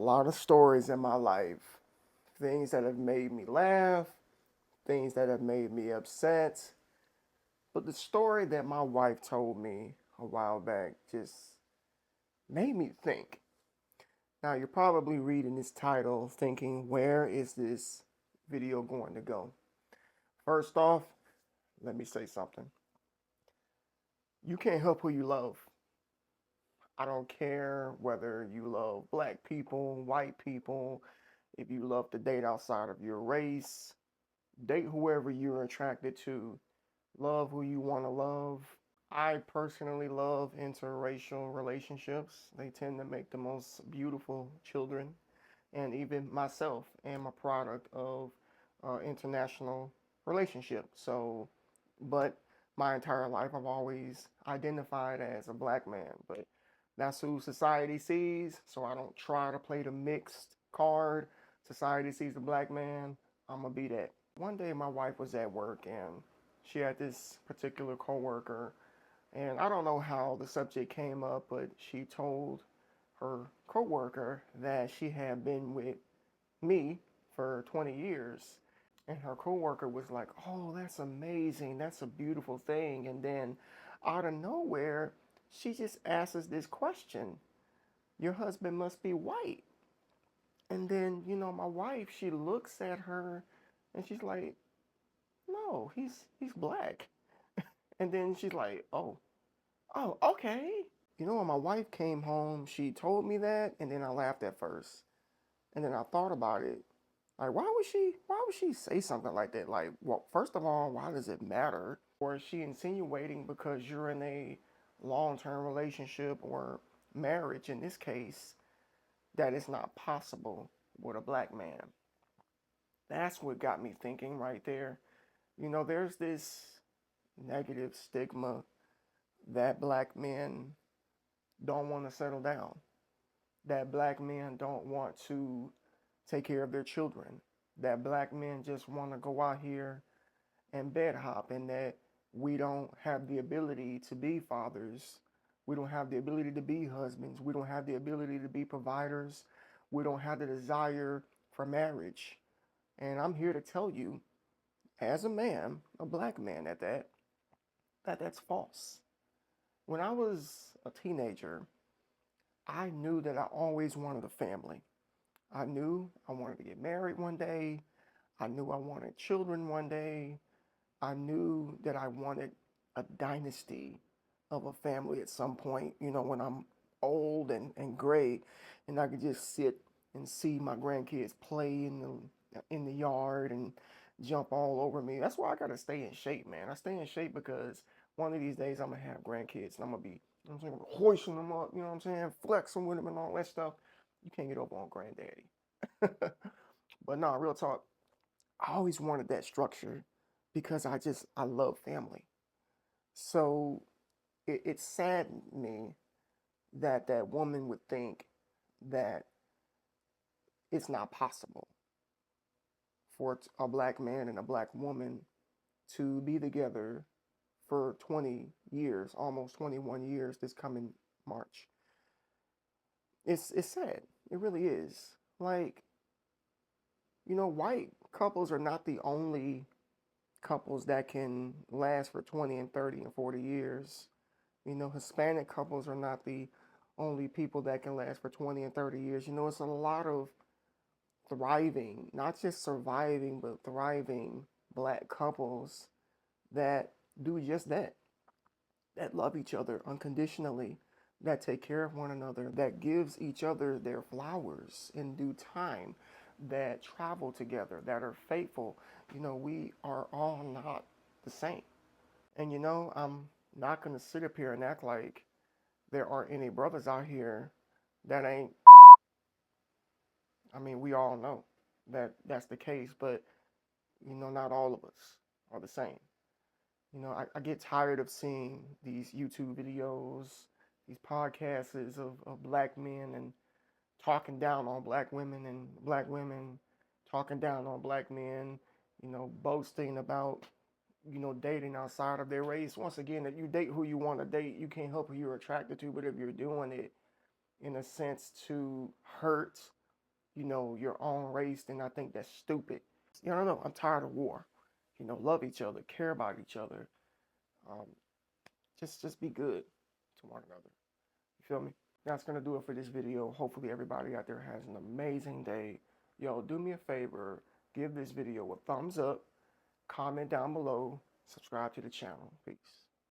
lot of stories in my life, things that have made me laugh, things that have made me upset. But the story that my wife told me a while back just made me think. Now, you're probably reading this title thinking, where is this video going to go? First off, let me say something. You can't help who you love. I don't care whether you love black people, white people, if you love to date outside of your race, date whoever you're attracted to, love who you want to love. I personally love interracial relationships. They tend to make the most beautiful children. And even myself am a product of international relationship. So, but my entire life I've always identified as a black man. But that's who society sees. So I don't try to play the mixed card. Society sees the black man. I'm gonna be that. One day my wife was at work and she had this particular coworker, and I don't know how the subject came up, but she told her coworker that she had been with me for 20 years. And her coworker was like, "Oh, that's amazing. That's a beautiful thing." And then out of nowhere, she just asks us this question: "Your husband must be white." And then, my wife, she looks at her and she's like, "No, he's black." And then she's like, "Oh, okay." When my wife came home, she told me that, and then I laughed at first. And then I thought about it. Like, why would she say something like that? Like, well, first of all, why does it matter? Or is she insinuating because you're in a long-term relationship or marriage in this case that it's not possible with a black man? That's what got me thinking right there. There's this negative stigma that black men don't want to settle down, that black men don't want to take care of their children, that black men just want to go out here and bed hop, and that we don't have the ability to be fathers. We don't have the ability to be husbands. We don't have the ability to be providers. We don't have the desire for marriage. And I'm here to tell you, as a man, a black man at that, that that's false. When I was a teenager, I knew that I always wanted a family. I knew I wanted to get married one day. I knew I wanted children one day. I knew that I wanted a dynasty of a family at some point, when I'm old and gray, and I could just sit and see my grandkids play in the yard and jump all over me. That's why I gotta stay in shape, man. I stay in shape because one of these days I'm gonna have grandkids and I'm gonna be, hoisting them up, flexing with them and all that stuff. You can't get over on granddaddy. But no, real talk. I always wanted that structure because I love family. So it saddened me that that woman would think that it's not possible for a black man and a black woman to be together for 20 years, almost 21 years this coming March. It's sad. It really is. Like, white couples are not the only couples that can last for 20 and 30 and 40 years. Hispanic couples are not the only people that can last for 20 and 30 years. It's a lot of thriving, not just surviving, but thriving black couples that do just that love each other unconditionally, that take care of one another, that gives each other their flowers in due time, that travel together, that are faithful. We are all not the same. And I'm not gonna sit up here and act like there are any brothers out here that ain't. I mean, we all know that that's the case, but not all of us are the same. I get tired of seeing these YouTube videos, these podcasts of black men and talking down on black women, and black women talking down on black men, boasting about, dating outside of their race. Once again, that you date who you want to date, you can't help who you're attracted to, but if you're doing it in a sense to hurt your own race, then I think that's stupid. No, I'm tired of war. Love each other, care about each other. Um, just be good to one another. You feel me? That's gonna do it for this video. Hopefully everybody out there has an amazing day. Yo, do me a favor, give this video a thumbs up, comment down below, subscribe to the channel. Peace.